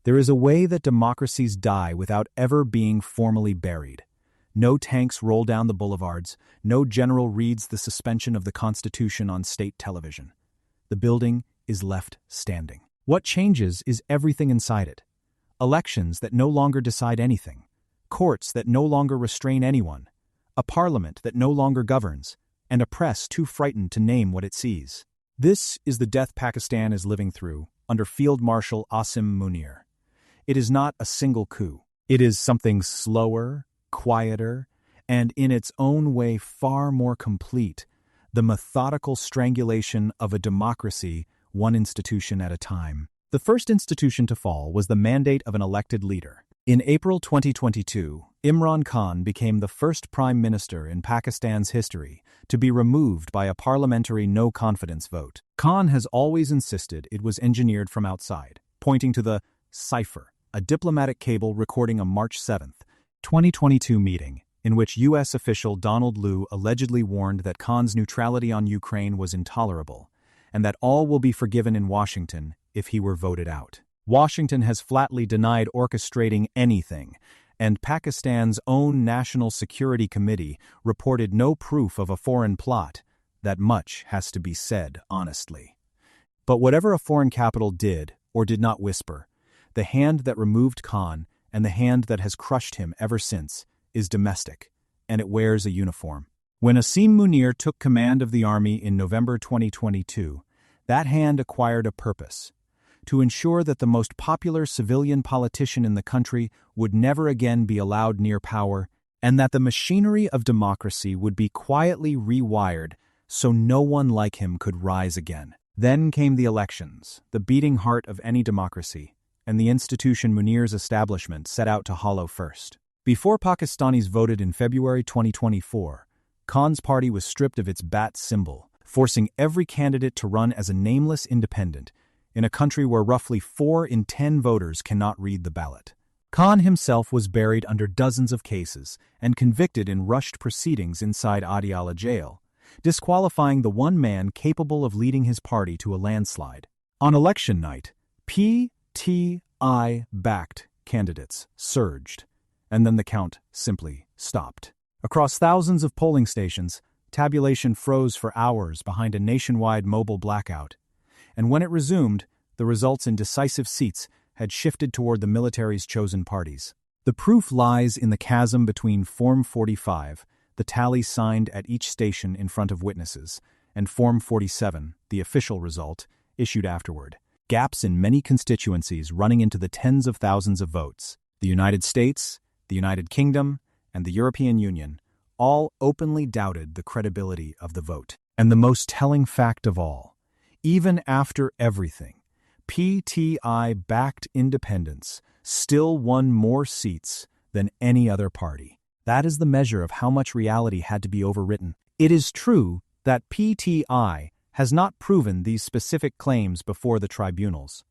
There is a way that democracies die without ever being formally buried. No tanks roll down the boulevards, no general reads the suspension of the Constitution on state television. The building is left standing. What changes is everything inside it. Elections that no longer decide anything, courts that no longer restrain anyone, a parliament that no longer governs, and a press too frightened to name what it sees. This is the death Pakistan is living through under Field Marshal Asim Munir. It is not a single coup. It is something slower, quieter, and in its own way far more complete, the methodical strangulation of a democracy, one institution at a time. The first institution to fall was the mandate of an elected leader. In April 2022, Imran Khan became the first prime minister in Pakistan's history to be removed by a parliamentary no-confidence vote. Khan has always insisted it was engineered from outside, pointing to the cipher, a diplomatic cable recording a March 7, 2022 meeting, in which U.S. official Donald Lu allegedly warned that Khan's neutrality on Ukraine was intolerable, and that all will be forgiven in Washington if he were voted out. Washington has flatly denied orchestrating anything, and Pakistan's own National Security Committee reported no proof of a foreign plot. That much has to be said honestly. But whatever a foreign capital did or did not whisper, the hand that removed Khan and the hand that has crushed him ever since is domestic, and it wears a uniform. When Asim Munir took command of the army in November 2022, that hand acquired a purpose: to ensure that the most popular civilian politician in the country would never again be allowed near power, and that the machinery of democracy would be quietly rewired so no one like him could rise again. Then came the elections, the beating heart of any democracy, and the institution Munir's establishment set out to hollow first. Before Pakistanis voted in February 2024, Khan's party was stripped of its bat symbol, forcing every candidate to run as a nameless independent in a country where roughly 4 in 10 voters cannot read the ballot. Khan himself was buried under dozens of cases and convicted in rushed proceedings inside Adiala jail, disqualifying the one man capable of leading his party to a landslide. On election night, PTI-backed candidates surged, and then the count simply stopped. Across thousands of polling stations, tabulation froze for hours behind a nationwide mobile blackout, and when it resumed, the results in decisive seats had shifted toward the military's chosen parties. The proof lies in the chasm between Form 45, the tally signed at each station in front of witnesses, and Form 47, the official result, issued afterward. Gaps in many constituencies running into the tens of thousands of votes. The United States, the United Kingdom, and the European Union all openly doubted the credibility of the vote. And the most telling fact of all, even after everything, PTI-backed independents still won more seats than any other party. That is the measure of how much reality had to be overwritten. It is true that PTI has not proven these specific claims before the tribunals.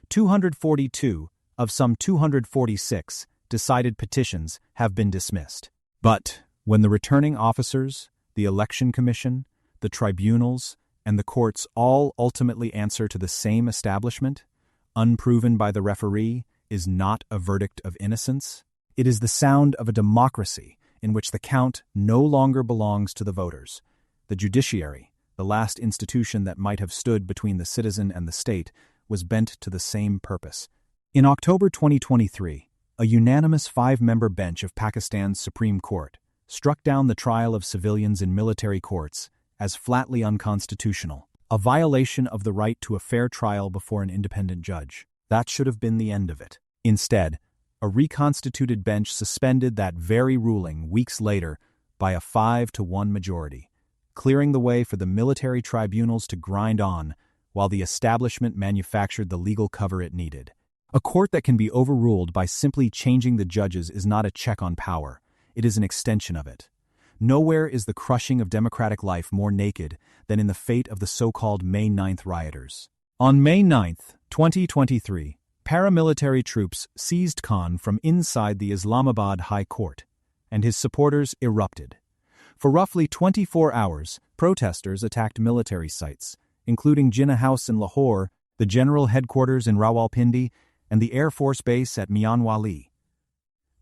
242 of some 246 decided petitions have been dismissed. But when the returning officers, the Election Commission, the tribunals, and the courts all ultimately answer to the same establishment, unproven by the referee is not a verdict of innocence. It is the sound of a democracy in which the count no longer belongs to the voters. The judiciary, the last institution that might have stood between the citizen and the state, was bent to the same purpose. In October 2023, a unanimous 5-member bench of Pakistan's Supreme Court struck down the trial of civilians in military courts as flatly unconstitutional, a violation of the right to a fair trial before an independent judge. That should have been the end of it. Instead, a reconstituted bench suspended that very ruling weeks later by a 5-1 majority, clearing the way for the military tribunals to grind on while the establishment manufactured the legal cover it needed. A court that can be overruled by simply changing the judges is not a check on power, it is an extension of it. Nowhere is the crushing of democratic life more naked than in the fate of the so-called May 9th rioters. On May 9th, 2023, paramilitary troops seized Khan from inside the Islamabad High Court, and his supporters erupted. For roughly 24 hours, protesters attacked military sites, including Jinnah House in Lahore, the general headquarters in Rawalpindi, and the Air Force Base at Mianwali.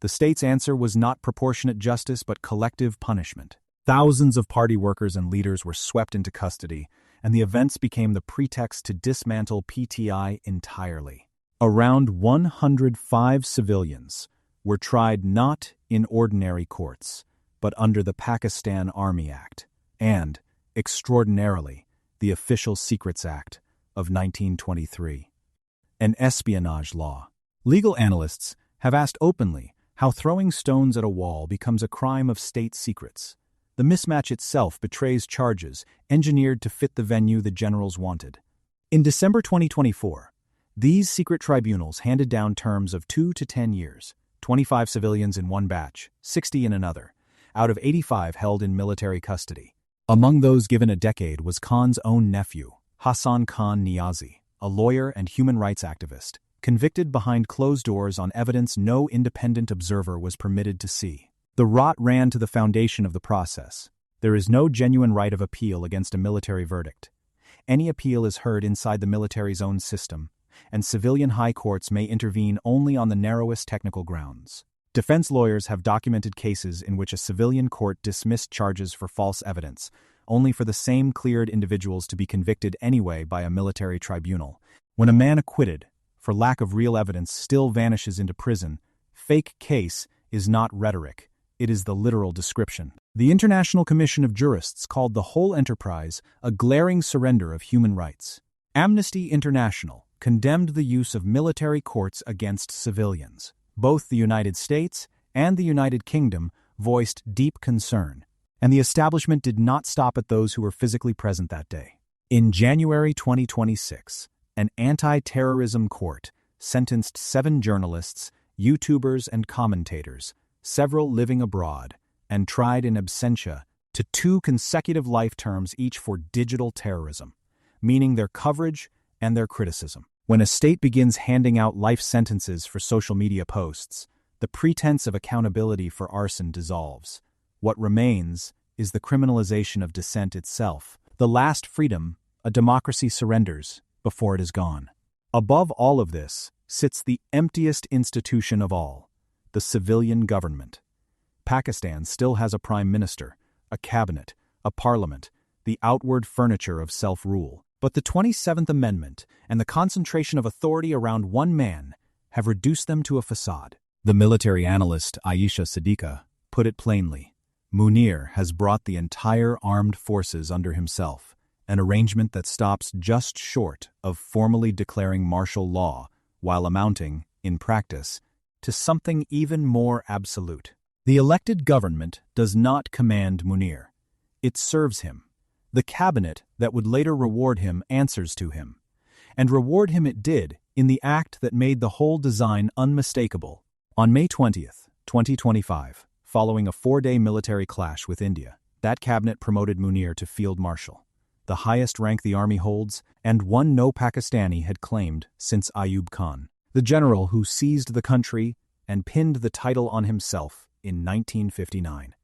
The state's answer was not proportionate justice but collective punishment. Thousands of party workers and leaders were swept into custody, and the events became the pretext to dismantle PTI entirely. Around 105 civilians were tried not in ordinary courts, but under the Pakistan Army Act and, extraordinarily, the Official Secrets Act of 1923, an espionage law. Legal analysts have asked openly how throwing stones at a wall becomes a crime of state secrets. The mismatch itself betrays charges engineered to fit the venue the generals wanted. In December 2024, these secret tribunals handed down terms of 2 to 10 years, 25 civilians in one batch, 60 in another, out of 85 held in military custody. Among those given a decade was Khan's own nephew, Hassan Khan Niazi, a lawyer and human rights activist, convicted behind closed doors on evidence no independent observer was permitted to see. The rot ran to the foundation of the process. There is no genuine right of appeal against a military verdict. Any appeal is heard inside the military's own system, and civilian high courts may intervene only on the narrowest technical grounds. Defense lawyers have documented cases in which a civilian court dismissed charges for false evidence, only for the same cleared individuals to be convicted anyway by a military tribunal. When a man acquitted, for lack of real evidence, still vanishes into prison, fake case is not rhetoric. It is the literal description. The International Commission of Jurists called the whole enterprise a glaring surrender of human rights. Amnesty International condemned the use of military courts against civilians. Both the United States and the United Kingdom voiced deep concern, and the establishment did not stop at those who were physically present that day. In January 2026, an anti-terrorism court sentenced 7 journalists, YouTubers, and commentators, several living abroad, and tried in absentia, to 2 consecutive life terms each for digital terrorism, meaning their coverage and their criticism. When a state begins handing out life sentences for social media posts, the pretense of accountability for arson dissolves. What remains is the criminalization of dissent itself. The last freedom a democracy surrenders before it is gone. Above all of this sits the emptiest institution of all, the civilian government. Pakistan still has a prime minister, a cabinet, a parliament, the outward furniture of self-rule. But the 27th Amendment and the concentration of authority around one man have reduced them to a facade. The military analyst Aisha Siddiqa put it plainly. Munir has brought the entire armed forces under himself, an arrangement that stops just short of formally declaring martial law while amounting, in practice, to something even more absolute. The elected government does not command Munir. It serves him. The cabinet that would later reward him answers to him. And reward him it did in the act that made the whole design unmistakable. On May 20th, 2025, following a 4-day military clash with India, that cabinet promoted Munir to Field Marshal, the highest rank the army holds, and one no Pakistani had claimed since Ayub Khan, the general who seized the country and pinned the title on himself in 1959.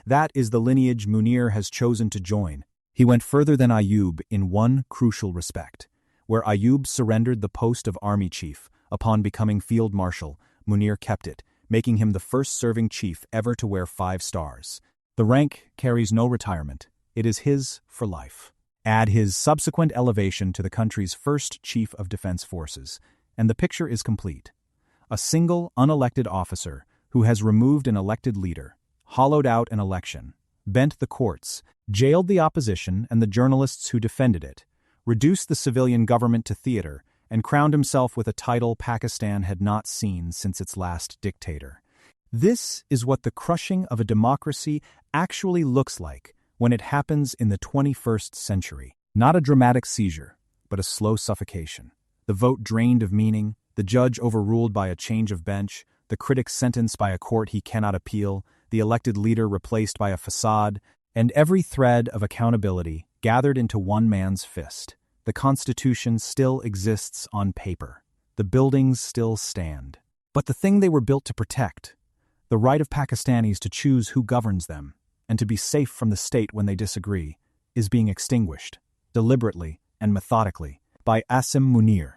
That is the lineage Munir has chosen to join. He went further than Ayub in one crucial respect. Where Ayub surrendered the post of army chief upon becoming field marshal, Munir kept it, making him the first serving chief ever to wear 5 stars. The rank carries no retirement. It is his for life. Add his subsequent elevation to the country's first chief of defense forces, and the picture is complete. A single, unelected officer who has removed an elected leader, hollowed out an election, bent the courts, jailed the opposition and the journalists who defended it, reduced the civilian government to theater, and crowned himself with a title Pakistan had not seen since its last dictator. This is what the crushing of a democracy actually looks like when it happens in the 21st century. Not a dramatic seizure, but a slow suffocation. The vote drained of meaning, the judge overruled by a change of bench, the critic sentenced by a court he cannot appeal, the elected leader replaced by a facade, and every thread of accountability gathered into one man's fist. The Constitution still exists on paper. The buildings still stand. But the thing they were built to protect, the right of Pakistanis to choose who governs them, and to be safe from the state when they disagree, is being extinguished, deliberately and methodically, by Asim Munir.